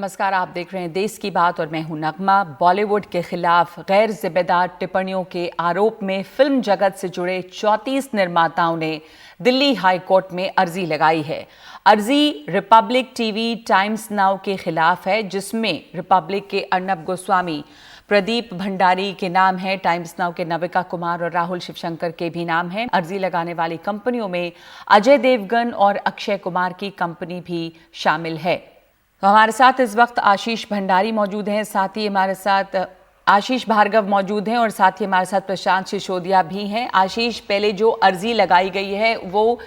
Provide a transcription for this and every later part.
नमस्कार, आप देख रहे हैं देश की बात और मैं हूं नगमा। बॉलीवुड के खिलाफ गैर जिम्मेदार टिप्पणियों के आरोप में फिल्म जगत से जुड़े 34 निर्माताओं ने दिल्ली हाई कोर्ट में अर्जी लगाई है। अर्जी रिपब्लिक टीवी टाइम्स नाउ के खिलाफ है, जिसमें रिपब्लिक के अर्नब गोस्वामी, प्रदीप भंडारी के नाम है, टाइम्स नाउ के नविका कुमार और राहुल शिवशंकर के भी नाम हैं। अर्जी लगाने वाली कंपनियों में अजय देवगन और अक्षय कुमार की कंपनी भी शामिल है। तो हमारे साथ इस वक्त आशीष भंडारी मौजूद हैं, साथ ही हमारे साथ आशीष भार्गव मौजूद हैं और साथ ही हमारे साथ प्रशांत सिसोदिया भी हैं। आशीष, पहले जो अर्जी लगाई गई है वो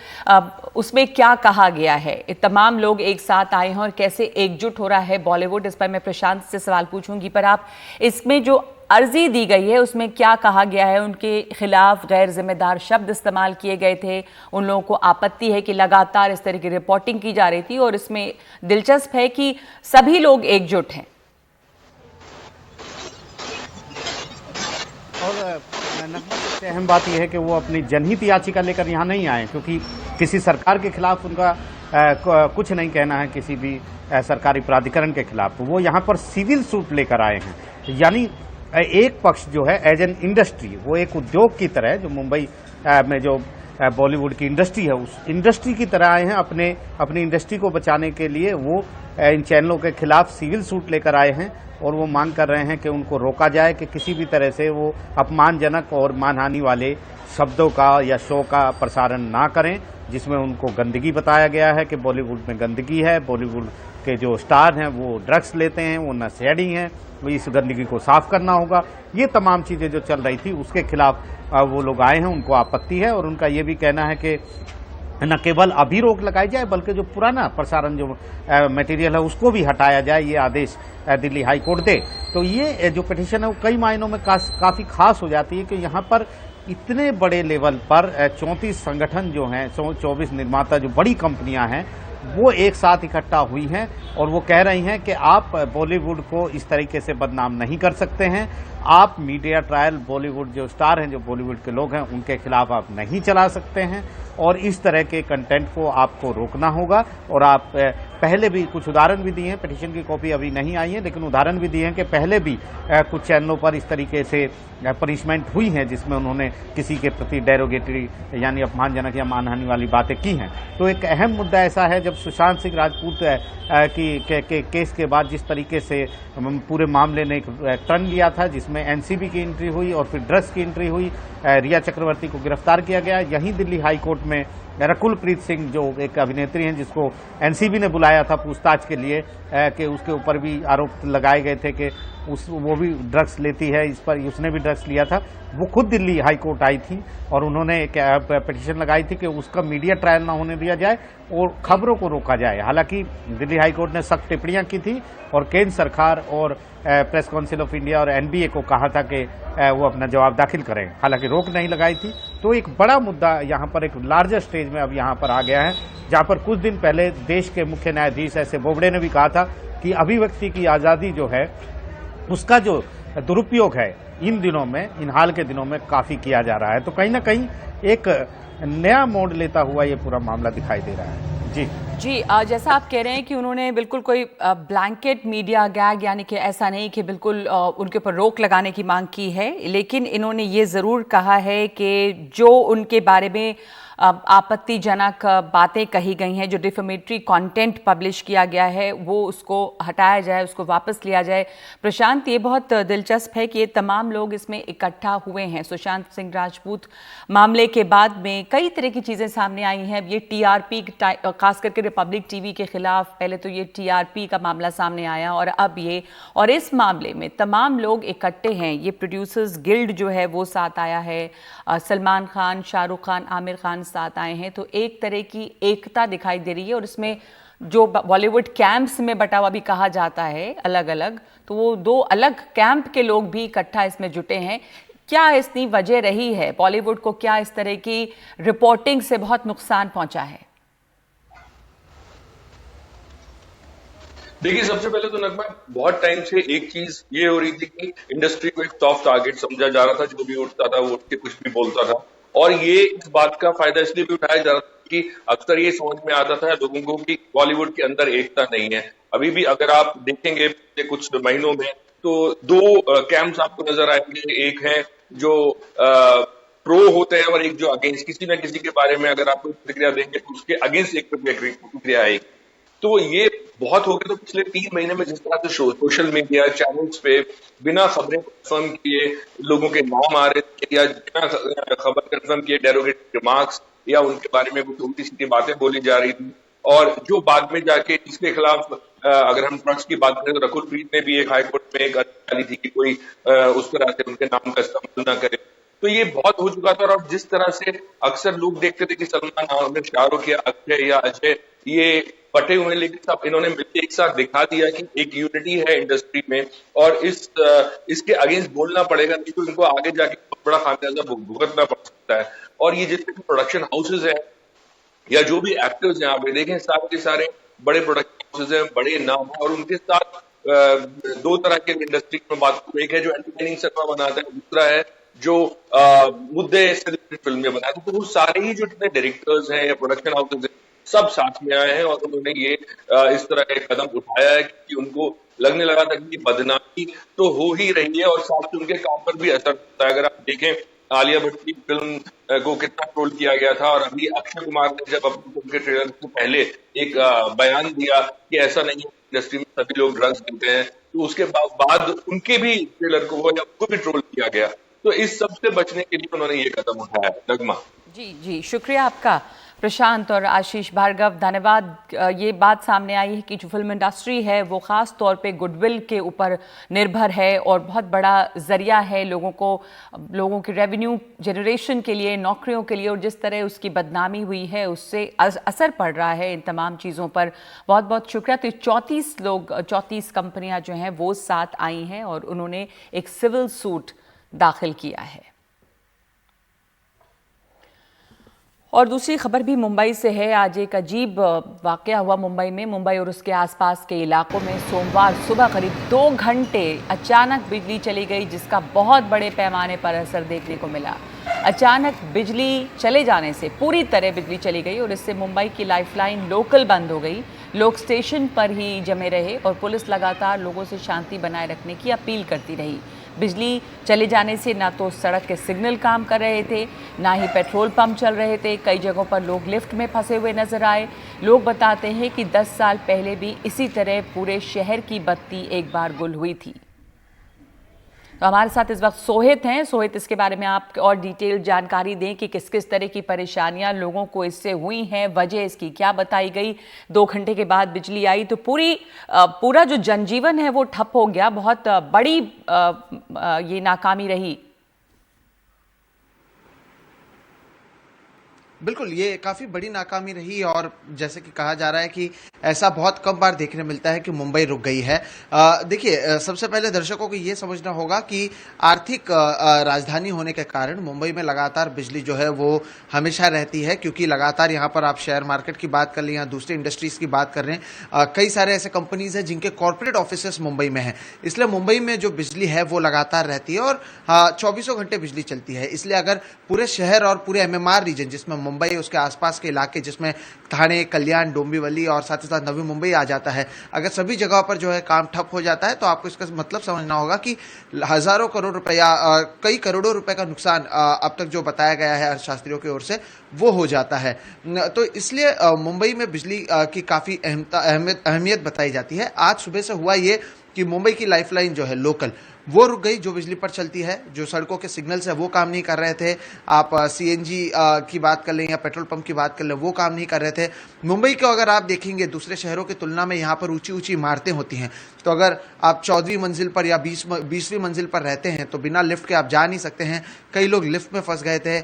उसमें क्या कहा गया है? तमाम लोग एक साथ आए हैं और कैसे एकजुट हो रहा है बॉलीवुड, इस पर मैं प्रशांत से सवाल पूछूंगी। पर आप इसमें जो अर्जी दी गई है उसमें क्या कहा गया है? उनके खिलाफ गैर जिम्मेदार शब्द इस्तेमाल किए गए थे। उन लोगों को आपत्ति है कि लगातार इस तरह की रिपोर्टिंग की जा रही थी और इसमें दिलचस्प है कि सभी लोग एकजुट हैं। और नगमा, सबसे अहम बात यह है कि वो अपनी जनहित याचिका लेकर यहाँ नहीं आए, क्योंकि किसी सरकार के खिलाफ उनका कुछ नहीं कहना है, किसी भी सरकारी प्राधिकरण के खिलाफ। वो यहाँ पर सिविल सूट लेकर आए हैं। यानी एक पक्ष जो है एज एन इंडस्ट्री, वो एक उद्योग की तरह, जो मुंबई में जो बॉलीवुड की इंडस्ट्री है उस इंडस्ट्री की तरह आए हैं। अपनी इंडस्ट्री को बचाने के लिए वो इन चैनलों के खिलाफ सिविल सूट लेकर आए हैं और वो मांग कर रहे हैं कि उनको रोका जाए कि किसी भी तरह से वो अपमानजनक और मानहानि वाले शब्दों का या शो का प्रसारण ना करें, जिसमें उनको गंदगी बताया गया है कि बॉलीवुड में गंदगी है, बॉलीवुड के जो स्टार हैं वो ड्रग्स लेते हैं, वो नशेड़ी हैं, वो इस गंदगी को साफ करना होगा। ये तमाम चीज़ें जो चल रही थी उसके खिलाफ वो लोग आए हैं, उनको आपत्ति है। और उनका ये भी कहना है कि न केवल अभी रोक लगाई जाए, बल्कि जो पुराना प्रसारण जो मटेरियल है उसको भी हटाया जाए, ये आदेश दिल्ली हाई कोर्ट दे। तो ये जो पिटीशन है वो कई मायनों में काफ़ी खास हो जाती है कि यहाँ पर इतने बड़े लेवल पर 34 संगठन जो हैं, 24 निर्माता जो बड़ी कंपनियां हैं, वो एक साथ इकट्ठा हुई हैं और वो कह रही हैं कि आप बॉलीवुड को इस तरीके से बदनाम नहीं कर सकते हैं। आप मीडिया ट्रायल, बॉलीवुड जो स्टार हैं, जो बॉलीवुड के लोग हैं, उनके खिलाफ आप नहीं चला सकते हैं और इस तरह के कंटेंट को आपको रोकना होगा। और आप पहले भी कुछ उदाहरण भी दिए हैं, पिटीशन की कॉपी अभी नहीं आई है, लेकिन उदाहरण भी दिए हैं कि पहले भी कुछ चैनलों पर इस तरीके से पनिशमेंट हुई है जिसमें उन्होंने किसी के प्रति डेरोगेटरी यानी अपमानजनक या मानहानि वाली बातें की हैं। तो एक अहम मुद्दा ऐसा है, जब सुशांत सिंह राजपूत की केस के बाद जिस तरीके से पूरे मामले ने एक टर्न लिया था, जिसमें एनसीबी की एंट्री हुई और फिर ड्रग्स की एंट्री हुई, रिया चक्रवर्ती को गिरफ्तार किया गया। यहीं दिल्ली हाई कोर्ट में रकुल प्रीत सिंह, जो एक अभिनेत्री हैं जिसको एनसीबी ने बुलाया था पूछताछ के लिए, कि उसके ऊपर भी आरोप लगाए गए थे कि वो भी ड्रग्स लेती है, इस पर उसने भी ड्रग्स लिया था। वो खुद दिल्ली हाई कोर्ट आई थी और उन्होंने एक पिटीशन लगाई थी कि उसका मीडिया ट्रायल ना होने दिया जाए और खबरों को रोका जाए। हालांकि दिल्ली हाई कोर्ट ने सख्त टिप्पणियां की थी और केंद्र सरकार और प्रेस काउंसिल ऑफ इंडिया और एनबीए को कहा था कि वो अपना जवाब दाखिल करें, हालांकि रोक नहीं लगाई थी। तो एक बड़ा मुद्दा यहाँ पर एक लार्जर स्टेज में अब यहाँ पर आ गया है, जहाँ पर कुछ दिन पहले देश के मुख्य न्यायाधीश एस ए बोबडे ने भी कहा था कि अभिव्यक्ति की आज़ादी जो है उसका जो दुरुपयोग है इन दिनों में, इन हाल के दिनों में काफ़ी किया जा रहा है। तो कहीं ना कहीं एक नया मोड़ लेता हुआ ये पूरा मामला दिखाई दे रहा है। जी जैसा आप कह रहे हैं कि उन्होंने बिल्कुल कोई ब्लैंकेट मीडिया गैग, यानी कि ऐसा नहीं कि बिल्कुल उनके ऊपर रोक लगाने की मांग की है, लेकिन इन्होंने ये ज़रूर कहा है कि जो उनके बारे में आपत्तिजनक बातें कही गई हैं, जो डिफेमेटरी कंटेंट पब्लिश किया गया है, वो उसको हटाया जाए, उसको वापस लिया जाए। प्रशांत, ये बहुत दिलचस्प है कि ये तमाम लोग इसमें इकट्ठा हुए हैं। सुशांत सिंह राजपूत मामले के बाद में कई तरह की चीज़ें सामने आई हैं। ये टीआरपी, खास करके रिपब्लिक टीवी के खिलाफ पहले तो ये टीआरपी का मामला सामने आया और अब ये, और इस मामले में तमाम लोग इकट्ठे हैं। ये प्रोड्यूसर्स गिल्ड जो है वो साथ आया है, सलमान खान, शाहरुख खान, आमिर खान साथ आए हैं। तो एक तरह की एकता दिखाई दे रही है और इसमें जो बॉलीवुड कैंप्स में बटा हुआ भी कहा जाता है अलग अलग, तो वो दो अलग कैंप के लोग भी इकट्ठा इसमें जुटे हैं। क्या इसकी वजह रही है? बॉलीवुड को क्या इस तरह की रिपोर्टिंग से बहुत नुकसान पहुंचा है? देखिए, सबसे पहले तो नगमा, बहुत टाइम से एक चीज ये हो रही थी कि इंडस्ट्री को एक सॉफ्ट टारगेट समझा जा रहा था। जो भी उठता था वो उठ के कुछ भी बोलता था और ये इस बात का फायदा इसलिए भी उठाया जा रहा था कि अक्सर ये समझ में आता था लोगों को कि बॉलीवुड के अंदर एकता नहीं है। अभी भी अगर आप देखेंगे पिछले कुछ महीनों में तो दो कैंप्स आपको नजर आएंगे। एक है जो प्रो होते हैं और एक जो अगेंस्ट, किसी न किसी के बारे में अगर आप कोई प्रतिक्रिया देंगे तो उसके अगेंस्ट एक प्रतिक्रिया आएगी। तो ये बहुत हो गया। तो पिछले 3 महीने में जिस तरह से सोशल मीडिया चैनल्स पे बिना खबरें कंफर्म किए लोगों के नाम आ रहे थे, या बिना खबर कंफर्म किए डेरोगेटिव रिमार्क्स या उनके बारे में कुछ उल्टी सीधी बातें बोली जा रही थी, और जो बाद में जाके इसके खिलाफ अगर हम ड्रग्स की बात करें तो रकुल प्रीत ने भी एक हाईकोर्ट में एक अर्जी डाली थी कि कोई उस तरह से उनके नाम का इस्तेमाल न करे। तो ये बहुत हो चुका था। और जिस तरह से अक्सर लोग देखते थे कि सलमान खान ने शाहरुख या अक्षय या अजय ये बटे हुए, लेकिन सब इन्होंने मिलकर एक साथ दिखा दिया कि एक यूनिटी है इंडस्ट्री में, और इसके अगेंस्ट बोलना पड़ेगा, नहीं तो इनको आगे जाके बहुत बड़ा खामियाजा भुगतना पड़ सकता है। और ये जितने भी प्रोडक्शन हाउसेज हैं या जो भी एक्टर्स यहाँ पे देखें, सारे के सारे बड़े प्रोडक्शन हाउसेज हैं, बड़े नाम हैं, और उनके साथ दो तरह के इंडस्ट्री में बात करूं, एक है जो एंटरटेनिंग सिनेमा बनाता है, दूसरा है जो मुद्दे से रिलेटेड फिल्में बनाते हैं। तो वो सारे ही जो जितने डायरेक्टर्स हैं या प्रोडक्शन हाउसेज हैं सब साथ में आए हैं, और उन्होंने ये इस तरह का एक कदम उठाया है कि उनको लगने लगा था कि बदनामी तो हो ही रही है और साथ में उनके काम पर भी असर होता है। अगर आप देखें आलिया भट्ट की फिल्म को कितना ट्रोल किया गया था, और अभी अक्षय कुमार ने जब अपनी फिल्म के ट्रेलर से पहले एक बयान दिया कि ऐसा नहीं है इंडस्ट्री में सभी लोग ड्रग्स देते हैं, तो उसके बाद उनके भी ट्रेलर को या उनको भी ट्रोल किया गया। तो इस सब से बचने के लिए उन्होंने ये कदम उठाया। नगमा जी जी, शुक्रिया आपका प्रशांत और आशीष भार्गव, धन्यवाद। ये बात सामने आई है कि जो फिल्म इंडस्ट्री है वो ख़ास तौर पे गुडविल के ऊपर निर्भर है और बहुत बड़ा ज़रिया है लोगों के रेवेन्यू जनरेशन के लिए, नौकरियों के लिए, और जिस तरह उसकी बदनामी हुई है उससे असर पड़ रहा है इन तमाम चीज़ों पर। बहुत बहुत शुक्रिया। तो 34 कंपनियाँ जो हैं वो साथ आई हैं और उन्होंने एक सिविल सूट दाखिल किया है। और दूसरी खबर भी मुंबई से है। आज एक अजीब वाकया हुआ मुंबई में। मुंबई और उसके आसपास के इलाकों में सोमवार सुबह करीब 2 घंटे अचानक बिजली चली गई, जिसका बहुत बड़े पैमाने पर असर देखने को मिला। अचानक बिजली चले जाने से पूरी तरह बिजली चली गई और इससे मुंबई की लाइफलाइन लोकल बंद हो गई। लोग स्टेशन पर ही जमे रहे और पुलिस लगातार लोगों से शांति बनाए रखने की अपील करती रही। बिजली चले जाने से ना तो सड़क के सिग्नल काम कर रहे थे, ना ही पेट्रोल पंप चल रहे थे। कई जगहों पर लोग लिफ्ट में फंसे हुए नजर आए। लोग बताते हैं कि 10 साल पहले भी इसी तरह पूरे शहर की बत्ती एक बार गुल हुई थी। तो हमारे साथ इस वक्त सोहित हैं। सोहित, इसके बारे में आप और डिटेल जानकारी दें कि किस किस तरह की परेशानियां लोगों को इससे हुई हैं, वजह इसकी क्या बताई गई। 2 घंटे के बाद बिजली आई तो पूरा जो जनजीवन है वो ठप हो गया। बहुत बड़ी ये नाकामी रही। बिल्कुल, ये काफ़ी बड़ी नाकामी रही और जैसे कि कहा जा रहा है कि ऐसा बहुत कम बार देखने मिलता है कि मुंबई रुक गई है। देखिए, सबसे पहले दर्शकों को ये समझना होगा कि आर्थिक राजधानी होने के कारण मुंबई में लगातार बिजली जो है वो हमेशा रहती है, क्योंकि लगातार यहाँ पर आप शेयर मार्केट की बात कर लें या दूसरी इंडस्ट्रीज़ की बात कर रहे हैं, कई सारे ऐसे कंपनीज हैं जिनके कॉर्पोरेट ऑफिसेस मुंबई में हैं। इसलिए मुंबई में जो बिजली है वो लगातार रहती है और 24 घंटे बिजली चलती है। इसलिए अगर पूरे शहर और पूरे MMR रीजन, जिसमें मुंबई उसके आसपास के इलाके, जिसमें ठाणे, कल्याण, डोंबिवली और साथ ही साथ नवी मुंबई आ जाता है, अगर सभी जगहों पर जो है काम ठप हो जाता है तो आपको इसका मतलब समझना होगा कि हजारों करोड़ रुपए या कई करोड़ों रुपए का नुकसान अब तक जो बताया गया है अर्थशास्त्रियों की ओर से वो हो जाता है। तो इसलिए मुंबई में बिजली की काफ़ी अहमियत बताई जाती है। आज सुबह से हुआ ये कि मुंबई की लाइफलाइन जो है लोकल वो रुक गई, जो बिजली पर चलती है। जो सड़कों के सिग्नल्स है वो काम नहीं कर रहे थे। आप CNG की बात कर लें या पेट्रोल पंप की बात कर लें, वो काम नहीं कर रहे थे। मुंबई को अगर आप देखेंगे दूसरे शहरों की तुलना में यहाँ पर ऊंची ऊंची इमारतें होती हैं, तो अगर आप 14वीं मंजिल पर या 20वीं मंजिल पर रहते हैं तो बिना लिफ्ट के आप जा नहीं सकते हैं। कई लोग लिफ्ट में फंस गए थे।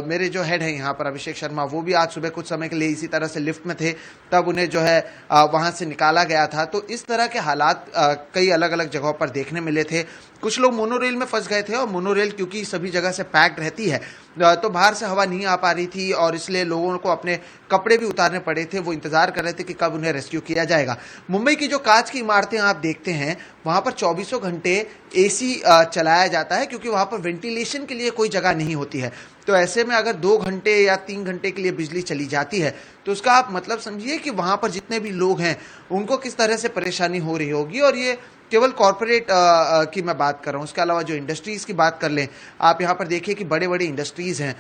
मेरे जो हेड हैं यहाँ पर अभिषेक शर्मा, वो भी आज सुबह कुछ समय के लिए इसी तरह से लिफ्ट में थे, तब उन्हें जो है वहाँ से निकाला गया था। तो इस तरह के हालात कई अलग अलग जगहों पर देखे देखने मिले थे। कुछ लोग मोनोरेल में फंस गए थे और मोनोरेल क्योंकि सभी जगह से पैक्ड रहती है तो बाहर से हवा नहीं आ पा रही थी और इसलिए लोगों को अपने कपड़े भी उतारने पड़े थे। वो इंतजार कर रहे थे कि कब उन्हें रेस्क्यू किया जाएगा। मुंबई की जो कांच की इमारतें आप देखते हैं वहां पर 24 घंटे एसी चलाया जाता है क्योंकि वहां पर वेंटिलेशन के लिए कोई जगह नहीं होती है। तो ऐसे में अगर 2 घंटे या 3 घंटे के लिए बिजली चली जाती है तो उसका आप मतलब समझिए कि वहां पर जितने भी लोग हैं उनको किस तरह से परेशानी हो रही होगी। और ये केवल कॉर्पोरेट की मैं बात कर रहा हूँ, उसके अलावा जो इंडस्ट्रीज की बात कर लें, आप यहाँ पर देखिए कि बड़े बड़े इंडस्ट्रीज हैं,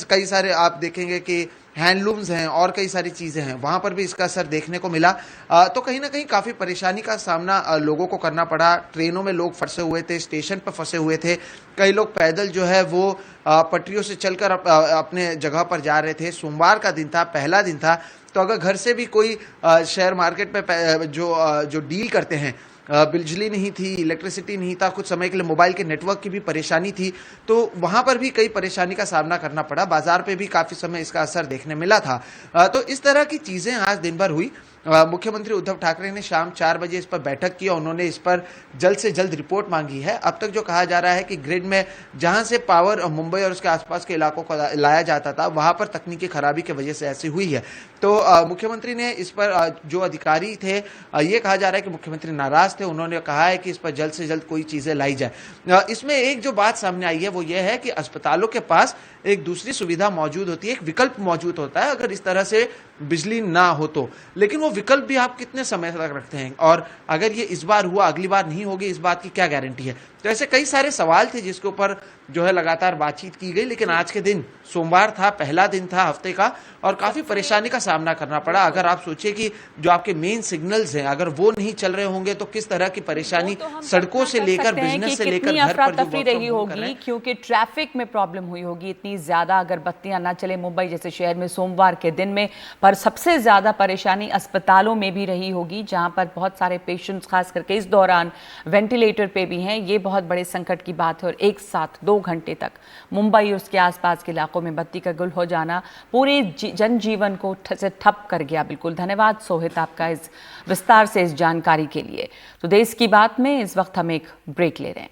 कई सारे आप देखेंगे कि हैंडलूम्स हैं और कई सारी चीज़ें हैं, वहाँ पर भी इसका असर देखने को मिला। तो कहीं ना कहीं काफ़ी परेशानी का सामना लोगों को करना पड़ा। ट्रेनों में लोग फंसे हुए थे, स्टेशन पर फंसे हुए थे, कई लोग पैदल जो है वो पटरियों से चलकर अपने जगह पर जा रहे थे। सोमवार का दिन था, पहला दिन था, तो अगर घर से भी कोई शेयर मार्केट में जो डील करते हैं, बिजली नहीं थी, इलेक्ट्रिसिटी नहीं था, कुछ समय के लिए मोबाइल के नेटवर्क की भी परेशानी थी, तो वहां पर भी कई परेशानी का सामना करना पड़ा। बाजार पे भी काफी समय इसका असर देखने मिला था। तो इस तरह की चीजें आज दिन भर हुई। मुख्यमंत्री उद्धव ठाकरे ने शाम 4 बजे इस पर बैठक की और उन्होंने इस पर जल्द से जल्द रिपोर्ट मांगी है। अब तक जो कहा जा रहा है कि ग्रिड में जहां से पावर मुंबई और उसके आसपास के इलाकों को लाया जाता था वहां पर तकनीकी खराबी की वजह से ऐसी हुई है। तो मुख्यमंत्री ने इस पर जो अधिकारी थे, ये कहा जा रहा है कि मुख्यमंत्री नाराज थे। उन्होंने कहा है कि इस पर जल्द से जल्द कोई चीजें लाई जाए। इसमें एक जो बात सामने आई है वो ये है कि अस्पतालों के पास एक दूसरी सुविधा मौजूद होती है, एक विकल्प मौजूद होता है अगर इस तरह से बिजली ना हो तो। लेकिन वो विकल्प भी आप कितने समय तक रखते हैं, और अगर ये इस बार हुआ अगली बार नहीं होगी, इस बात की क्या गारंटी है। तो ऐसे कई सारे सवाल थे जिसके ऊपर जो है लगातार बातचीत की गई। लेकिन आज के दिन सोमवार था, पहला दिन था हफ्ते का, और काफी परेशानी का सामना करना पड़ा। अगर आप सोचिए कि जो आपके मेन सिग्नल्स हैं अगर वो नहीं चल रहे होंगे तो किस तरह की परेशानी सड़कों से लेकर बिजनेस से लेकर घर पर जो रही होगी, क्योंकि ट्रैफिक में प्रॉब्लम हुई होगी इतनी ज्यादा अगर बत्तियां ना चले मुंबई जैसे शहर में सोमवार के दिन में। पर सबसे ज्यादा परेशानी अस्पतालों में भी रही होगी जहां पर बहुत सारे पेशेंट्स खास करके इस दौरान वेंटिलेटर पे भी हैं। ये बहुत बड़े संकट की बात है। और एक साथ 2 घंटे तक मुंबई और उसके आसपास के इलाकों में बत्ती का गुल हो जाना पूरे जनजीवन को ठप कर गया। बिल्कुल धन्यवाद सोहित आपका इस विस्तार से इस जानकारी के लिए। तो देश की बात में इस वक्त हम एक ब्रेक ले रहे हैं।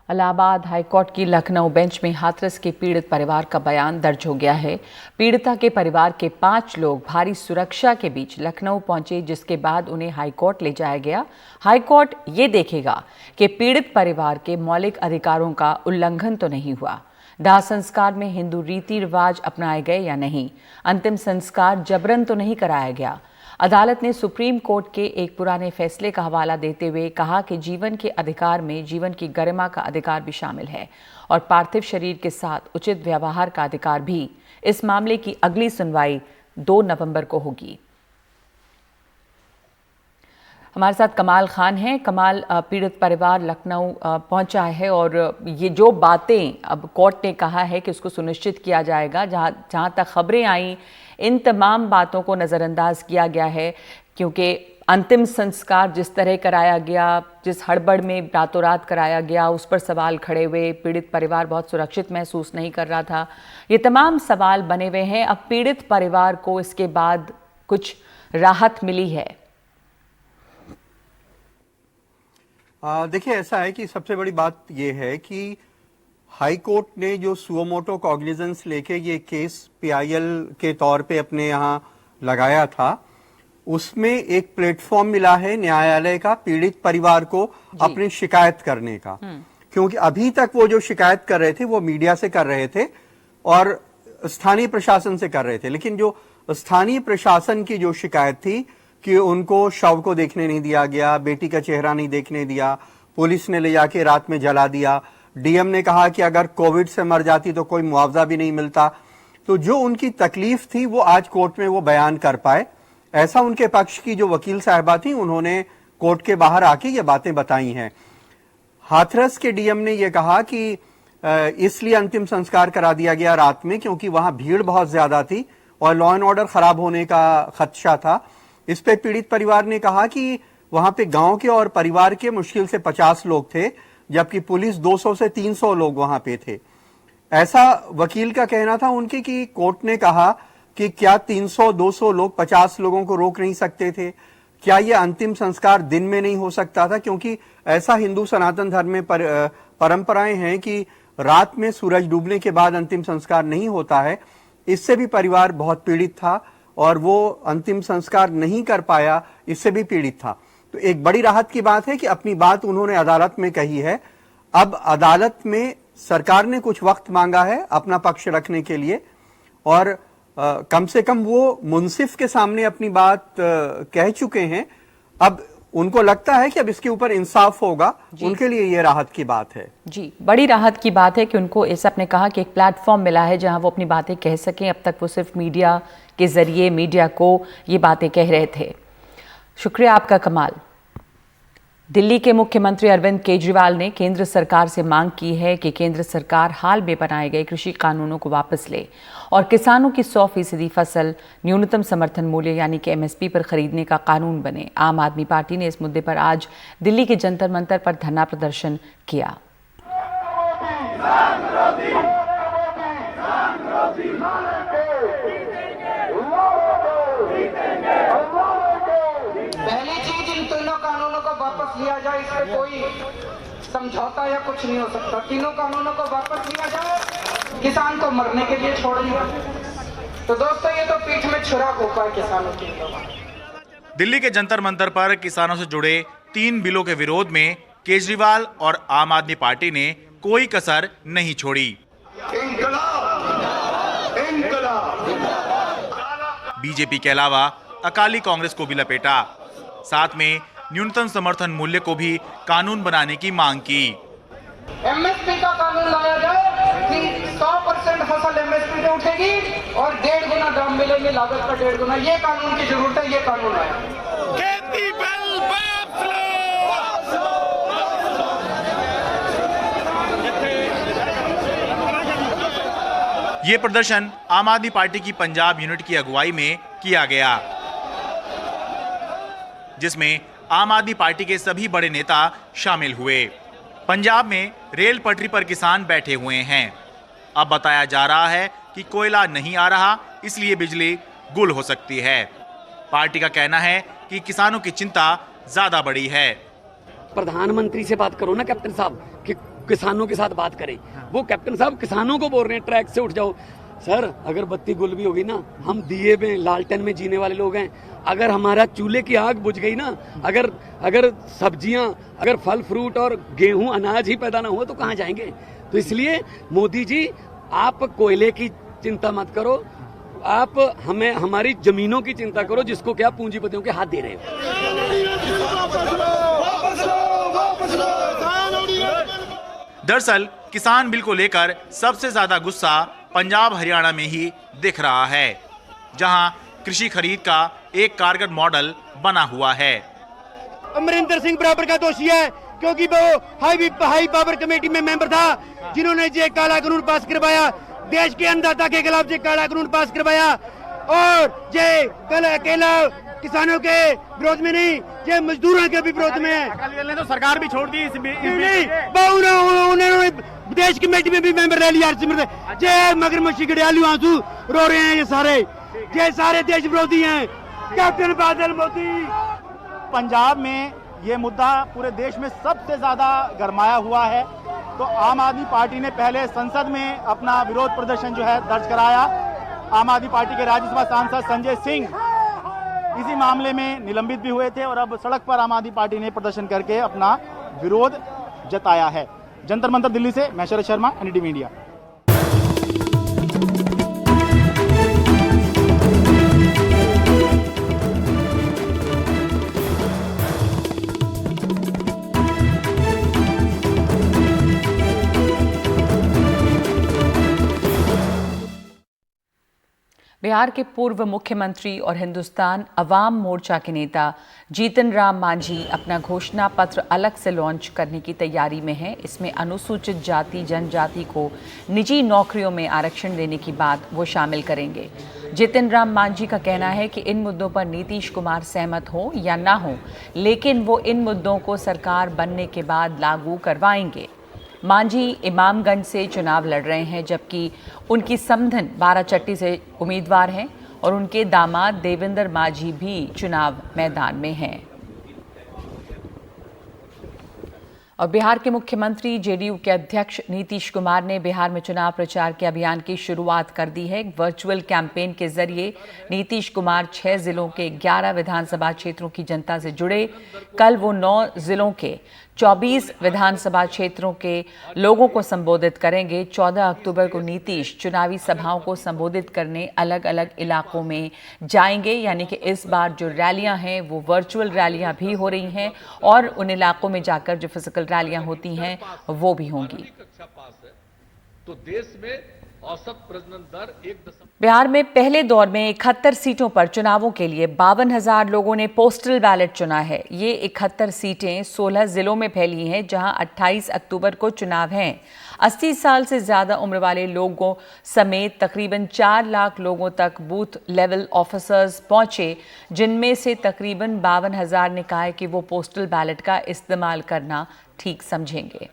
इलाहाबाद हाईकोर्ट की लखनऊ बेंच में हाथरस के पीड़ित परिवार का बयान दर्ज हो गया है। पीड़िता के परिवार के 5 लोग भारी सुरक्षा के बीच लखनऊ पहुंचे, जिसके बाद उन्हें हाईकोर्ट ले जाया गया। हाईकोर्ट ये देखेगा कि पीड़ित परिवार के मौलिक अधिकारों का उल्लंघन तो नहीं हुआ, दाह संस्कार में हिंदू रीति रिवाज अपनाए गए या नहीं, अंतिम संस्कार जबरन तो नहीं कराया गया। अदालत ने सुप्रीम कोर्ट के एक पुराने फैसले का हवाला देते हुए कहा कि जीवन के अधिकार में जीवन की गरिमा का अधिकार भी शामिल है और पार्थिव शरीर के साथ उचित व्यवहार का अधिकार भी। इस मामले की अगली सुनवाई 2 नवंबर को होगी। हमारे साथ कमाल खान हैं। कमाल, पीड़ित परिवार लखनऊ पहुंचा है और ये जो बातें अब कोर्ट ने कहा है कि उसको सुनिश्चित किया जाएगा, जहां तक खबरें आई इन तमाम बातों को नज़रअंदाज किया गया है, क्योंकि अंतिम संस्कार जिस तरह कराया गया, जिस हड़बड़ में रातों रात कराया गया, उस पर सवाल खड़े हुए। पीड़ित परिवार बहुत सुरक्षित महसूस नहीं कर रहा था। ये तमाम सवाल बने हुए हैं। अब पीड़ित परिवार को इसके बाद कुछ राहत मिली है? देखिए, ऐसा है कि सबसे बड़ी बात यह है कि हाई कोर्ट ने जो सुओमोटो कॉग्निजेंस लेके ये केस पीआईएल के तौर पे अपने यहाँ लगाया था, उसमें एक प्लेटफॉर्म मिला है न्यायालय का पीड़ित परिवार को अपनी शिकायत करने का। क्योंकि अभी तक वो जो शिकायत कर रहे थे वो मीडिया से कर रहे थे और स्थानीय प्रशासन से कर रहे थे। लेकिन जो स्थानीय प्रशासन की जो शिकायत थी कि उनको शव को देखने नहीं दिया गया, बेटी का चेहरा नहीं देखने दिया, पुलिस ने ले जाके रात में जला दिया, डीएम ने कहा कि अगर कोविड से मर जाती तो कोई मुआवजा भी नहीं मिलता, तो जो उनकी तकलीफ थी वो आज कोर्ट में वो बयान कर पाए। ऐसा उनके पक्ष की जो वकील साहिबा थी उन्होंने कोर्ट के बाहर आके ये बातें बताई हैं। हाथरस के डीएम ने ये कहा कि इसलिए अंतिम संस्कार करा दिया गया रात में क्योंकि वहां भीड़ बहुत ज्यादा थी और लॉ एंड ऑर्डर खराब होने का खदशा था। इस पे पीड़ित परिवार ने कहा कि वहां पे गांव के और परिवार के मुश्किल से 50 लोग थे, जबकि पुलिस 200 से 300 लोग वहां पे थे। ऐसा वकील का कहना था उनके कि कोर्ट ने कहा कि क्या 300-200 लोग 50 लोगों को रोक नहीं सकते थे? क्या यह अंतिम संस्कार दिन में नहीं हो सकता था? क्योंकि ऐसा हिंदू सनातन धर्म में परंपराएं हैं कि रात में सूरज डूबने के बाद अंतिम संस्कार नहीं होता है। इससे भी परिवार बहुत पीड़ित था और वो अंतिम संस्कार नहीं कर पाया, इससे भी पीड़ित था। तो एक बड़ी राहत की बात है कि अपनी बात उन्होंने अदालत में कही है। अब अदालत में सरकार ने कुछ वक्त मांगा है अपना पक्ष रखने के लिए और कम से कम वो मुंसिफ के सामने अपनी बात कह चुके हैं। अब उनको लगता है कि अब इसके ऊपर इंसाफ होगा, उनके लिए ये राहत की बात है। जी, बड़ी राहत की बात है कि उनको ऐसा आपने कहा कि एक प्लेटफॉर्म मिला है जहां वो अपनी बातें कह सकें। अब तक वो सिर्फ मीडिया के जरिए मीडिया को ये बातें कह रहे थे। शुक्रिया आपका कमाल। दिल्ली के मुख्यमंत्री अरविंद केजरीवाल ने केंद्र सरकार से मांग की है कि केंद्र सरकार हाल में बनाए गए कृषि कानूनों को वापस ले और किसानों की 100% फसल न्यूनतम समर्थन मूल्य यानी कि MSP पर खरीदने का कानून बने। आम आदमी पार्टी ने इस मुद्दे पर आज दिल्ली के जंतर मंतर पर धरना प्रदर्शन किया। पहली चीज, इन तीनों कानूनों को वापस लिया जाए, इस पे कोई समझौता या कुछ नहीं हो सकता। तीनों कानूनों को वापस लिया जाए, किसान को मरने के लिए छोड़ दिया। तो दोस्तों, ये तो पीठ में छुरा घोंपा है किसानों के। दिल्ली के जंतर मंतर पर किसानों से जुड़े 3 बिलों के विरोध में केजरीवाल और आम आदमी पार्टी ने कोई कसर नहीं छोड़ी। बीजेपी के अलावा अकाली कांग्रेस को भी लपेटा। साथ में न्यूनतम समर्थन मूल्य को भी कानून बनाने की मांग की। MSP का कानून लाया जाए कि 100% फसल MSP पे उठेगी और 1.5 गुना दाम मिलेंगे, लागत का 1.5 गुना। ये कानून की जरूरत है, ये कानून आया। ये प्रदर्शन आम आदमी पार्टी की पंजाब यूनिट की अगुवाई में किया गया, जिसमें आम आदमी पार्टी के सभी बड़े नेता शामिल हुए। पंजाब में रेल पटरी पर किसान बैठे हुए हैं। अब बताया जा रहा है कि कोयला नहीं आ रहा, इसलिए बिजली गुल हो सकती है। पार्टी का कहना है कि किसानों की चिंता ज्यादा बड़ी है। प्रधानमंत्री से बात करो ना कैप्टन साहब, कि किसानों के साथ बात करें। वो कैप्टन साहब किसानों को बोल रहे हैं ट्रैक से उठ जाओ। सर, अगर बत्ती गुल भी होगी ना, हम दिए में लालटेन में जीने वाले लोग हैं। अगर हमारा चूल्हे की आग बुझ गई ना, अगर सब्जियां, अगर फल फ्रूट और गेहूं अनाज ही पैदा ना हो तो कहाँ जाएंगे? तो इसलिए मोदी जी, आप कोयले की चिंता मत करो, आप हमें हमारी जमीनों की चिंता करो, जिसको क्या पूंजीपतियों के हाथ दे रहे हो। दरअसल किसान बिल को लेकर सबसे ज्यादा गुस्सा पंजाब हरियाणा में ही दिख रहा है, जहां कृषि खरीद का एक कारगर मॉडल बना हुआ है। अमरिंदर सिंह बराबर का दोषी है, क्योंकि वो हाई पावर कमेटी में मेंबर था, जिन्होंने ये काला कानून पास करवाया, देश के अन्नदाता के खिलाफ ये काला कानून पास करवाया। और ये कल अकेला किसानों के विरोध में नहीं, ये मजदूरों के भी विरोध में है। अकाली दल ने तो सरकार भी छोड़ दी उन्होंने देश कमेटी में भी मेंबर रह लिया। ये मगरमच्छी गड़ियालू आंसू रो रहे हैं, ये सारे देश विरोधी हैं। कैप्टन बादल मोदी। पंजाब में ये मुद्दा पूरे देश में सबसे ज्यादा गरमाया हुआ है। तो आम आदमी पार्टी ने पहले संसद में अपना विरोध प्रदर्शन जो है दर्ज कराया। आम आदमी पार्टी के राज्यसभा सांसद संजय सिंह इसी मामले में निलंबित भी हुए थे और अब सड़क पर आम आदमी पार्टी ने प्रदर्शन करके अपना विरोध जताया है। जंतर मंतर दिल्ली से मैं शरद शर्मा, NDTV इंडिया। बिहार के पूर्व मुख्यमंत्री और हिंदुस्तान अवाम मोर्चा के नेता जीतन राम मांझी अपना घोषणा पत्र अलग से लॉन्च करने की तैयारी में हैं। इसमें अनुसूचित जाति जनजाति को निजी नौकरियों में आरक्षण देने की बात वो शामिल करेंगे। जीतन राम मांझी का कहना है कि इन मुद्दों पर नीतीश कुमार सहमत हो या ना हो, लेकिन वो इन मुद्दों को सरकार बनने के बाद लागू करवाएंगे। मांझी इमामगंज से चुनाव लड़ रहे हैं, जबकि उनकी समधन बाराचट्टी से उम्मीदवार हैं और उनके दामाद देवेंद्र मांझी भी चुनाव मैदान में हैं। और बिहार के मुख्यमंत्री जेडीयू के अध्यक्ष नीतीश कुमार ने बिहार में चुनाव प्रचार के अभियान की शुरुआत कर दी है। वर्चुअल कैंपेन के जरिए नीतीश कुमार 6 जिलों के 11 विधानसभा क्षेत्रों की जनता से जुड़े। कल वो 9 जिलों के 24 विधानसभा क्षेत्रों के लोगों को संबोधित करेंगे। 14 अक्टूबर को नीतीश चुनावी सभाओं को संबोधित करने अलग अलग इलाकों में जाएंगे, यानी कि इस बार जो रैलियां हैं वो वर्चुअल रैलियां भी हो रही हैं और उन इलाकों में जाकर जो फिजिकल रैलियां होती हैं वो भी होंगी। तो देश में औसत प्रजनन दर बिहार में पहले दौर में 71 सीटों पर चुनावों के लिए 52,000 लोगों ने पोस्टल बैलेट चुना है। ये 71 सीटें 16 जिलों में फैली हैं, जहां 28 अक्टूबर को चुनाव हैं। 80 साल से ज्यादा उम्र वाले लोगों समेत तकरीबन 4 लाख लोगों तक बूथ लेवल ऑफिसर्स पहुंचे, जिनमें से तकरीबन 52,000 ने कहा है कि वो पोस्टल बैलेट का इस्तेमाल करना ठीक समझेंगे।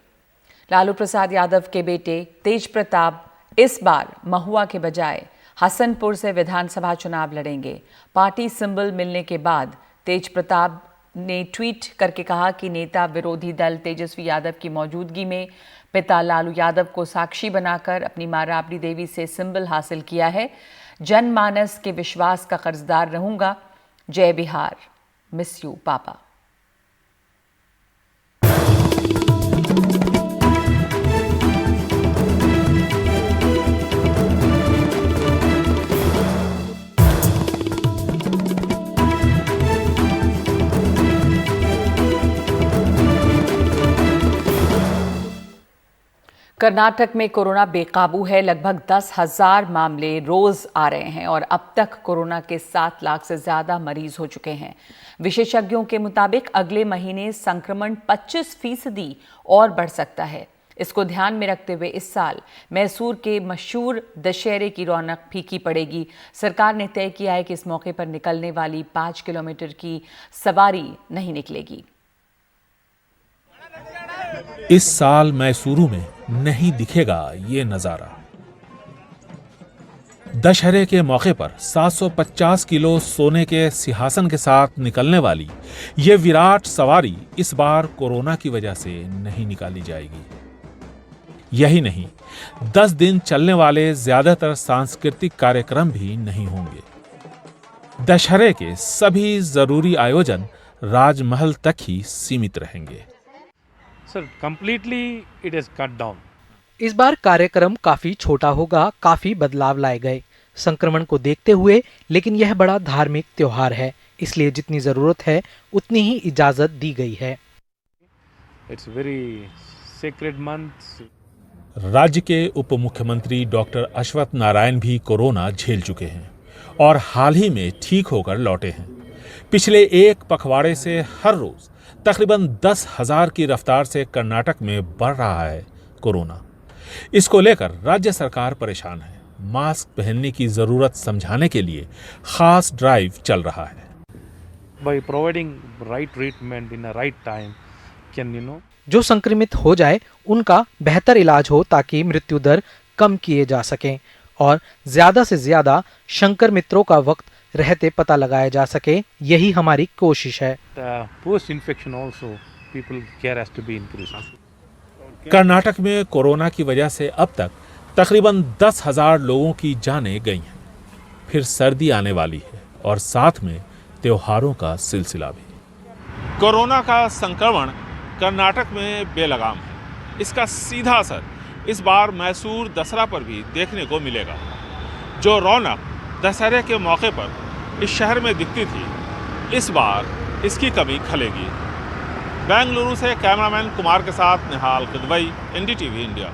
लालू प्रसाद यादव के बेटे तेज प्रताप इस बार महुआ के बजाय हसनपुर से विधानसभा चुनाव लड़ेंगे। पार्टी सिंबल मिलने के बाद तेज प्रताप ने ट्वीट करके कहा कि नेता विरोधी दल तेजस्वी यादव की मौजूदगी में पिता लालू यादव को साक्षी बनाकर अपनी मां राबड़ी देवी से सिंबल हासिल किया है। जनमानस के विश्वास का कर्जदार रहूंगा। जय बिहार, मिस यू पापा। कर्नाटक में कोरोना बेकाबू है। लगभग 10,000 मामले रोज आ रहे हैं और अब तक कोरोना के 7 लाख से ज्यादा मरीज हो चुके हैं। विशेषज्ञों के मुताबिक अगले महीने संक्रमण 25% और बढ़ सकता है। इसको ध्यान में रखते हुए इस साल मैसूर के मशहूर दशहरे की रौनक फीकी पड़ेगी। सरकार ने तय किया है कि इस मौके पर निकलने वाली 5 किलोमीटर की सवारी नहीं निकलेगी। इस साल मैसूरू में नहीं दिखेगा ये नजारा। दशहरे के मौके पर 750 किलो सोने के सिंहासन के साथ निकलने वाली ये विराट सवारी इस बार कोरोना की वजह से नहीं निकाली जाएगी। यही नहीं, 10 दिन चलने वाले ज्यादातर सांस्कृतिक कार्यक्रम भी नहीं होंगे। दशहरे के सभी जरूरी आयोजन राजमहल तक ही सीमित रहेंगे। Sir, completely it is cut down. इस बार कार्यक्रम काफी छोटा होगा, काफी बदलाव लाए गए संक्रमण को देखते हुए, लेकिन यह बड़ा धार्मिक त्योहार है, इसलिए जितनी जरूरत है उतनी ही इजाजत दी गई है। It's very sacred month. राज्य के उप मुख्यमंत्री डॉक्टर अश्वत्थ नारायण भी कोरोना झेल चुके हैं और हाल ही में ठीक होकर लौटे हैं। पिछले एक पखवाड़े से हर रोज तकरीबन 10,000 की रफ्तार से कर्नाटक में बढ़ रहा है कोरोना। इसको लेकर राज्य सरकार परेशान है। मास्क पहनने की जरूरत समझाने के लिए खास ड्राइव चल रहा है। By providing right treatment in a right time, can जो संक्रमित हो जाए उनका बेहतर इलाज हो ताकि मृत्यु दर कम किए जा सकें और ज्यादा से ज्यादा संक्रमितों का वक्त रहते पता लगाया जा सके, यही हमारी कोशिश है। Post infection also people care has to be increased. Karnataka में कोरोना की वजह से अब तक तकरीबन 10,000 लोगों की जानें गई हैं। फिर सर्दी आने वाली है और साथ में त्योहारों का सिलसिला भी। कोरोना का संक्रमण कर्नाटक में बेलगाम है। इसका सीधा असर इस बार मैसूर दसरा पर भी देखने को मिलेगा। जो रौनक दशहरे के मौके पर इस शहर में दिखती थी, इस बार इसकी कमी खलेगी। बेंगलुरु से कैमरामैन कुमार के साथ निहाल किदवई, एनडीटीवी इंडिया।